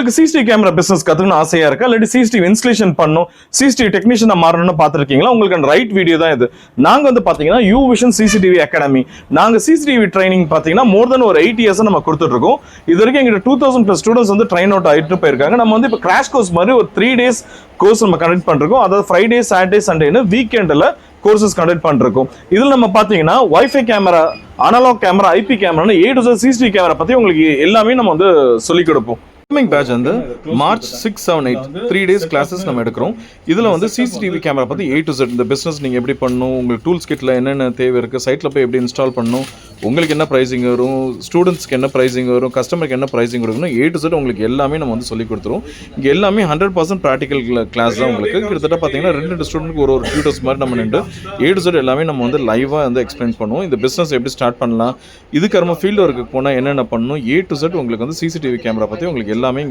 உங்களுக்கு CCTV camera business கத்துக்கணும் ஆசையா இருக்கா, இல்லாட்டி சிசிடிவி இன்ஸ்டலேஷன் பண்ணும், சிசிடிவி டெக்னீஷியனா மாறணும்னு பார்த்துருக்கீங்களா? உங்களுக்கு ரைட் வீடியோ தான் இது. நாங்க வந்து பாத்தீங்கன்னா யூ விஷன் சிசிடிவி அகாடமி. நாங்க சிசிடிவி ட்ரைனிங் பாத்தீங்கன்னா மோர் தென் ஒரு 8 இயர்ஸ் நம்ம கொடுத்துட்டு இருக்கோம். இது வரைக்கும் எங்கிட்ட 2000+ ஸ்டூடெண்ட்ஸ் வந்து ட்ரைன் அவுட் ஆயிட்டு போயிருக்காங்க. நம்ம வந்து இப்போ கிராஷ் கோர்ஸ் மாதிரி ஒரு 3 days கோர்ஸ் நம்ம கண்டக்ட் பண்றோம். அதாவது ஃப்ரைடே, சாட்டர்டே, சண்டேன்னு வீக்கெண்ட்ல கோர்சஸ் கண்டக்ட் பண்றோம். இதுல நம்ம பாத்தீங்கன்னா wifi camera, analogue camera, IP camera, A to Z CCTV camera பத்தி உங்களுக்கு எல்லாமே நம்ம வந்து சொல்லிக் கொடுப்போம். கமிங் பேட்ச் வந்து மார்ச் 6, 7, 8 3 days கிளாஸஸ் நம்ம எடுக்கிறோம். இதில் வந்து சிசிடிவி கேமரா பற்றி A to Z இந்த பிஸ்னஸ் நீங்கள் எப்படி பண்ணணும், உங்களுக்கு டூல்ஸ் கிட்டில் என்னென்ன தேவை இருக்குது, சைட்டில் போய் எப்படி இன்ஸ்டால் பண்ணணும், உங்களுக்கு என்ன ப்ரைஸிங் வரும், ஸ்டூடெண்ட்ஸ்க்கு என்ன ப்ரைஸிங் வரும், கஸ்டமருக்கு என்ன ப்ரைஸிங் கொடுக்கணும், A to Z உங்களுக்கு எல்லாமே நம்ம வந்து சொல்லிக் கொடுத்துருவோம். இங்கே எல்லாமே 100% ப்ராக்டிக்கல் கிளாஸ் தான் உங்களுக்கு. கிட்டத்தட்ட பார்த்தீங்கன்னா 2 ஸ்டூடெண்ட்க்கு ஒரு டியூட்டர்ஸ் மாதிரி நம்ம நின்று A to Z எல்லாமே நம்ம வந்து லைவாக வந்து எக்ஸ்பிளைன் பண்ணுவோம். இந்த பிஸ்னஸ் எப்படி ஸ்டார்ட் பண்ணலாம், இதுக்கு நம்ம ஃபீல்டு ஒர்க்கு போனால் என்னென்ன பண்ணணும், A to Z உங்களுக்கு வந்து சிசிடிவி கேமரா பற்றி உங்களுக்கு எல்லாமே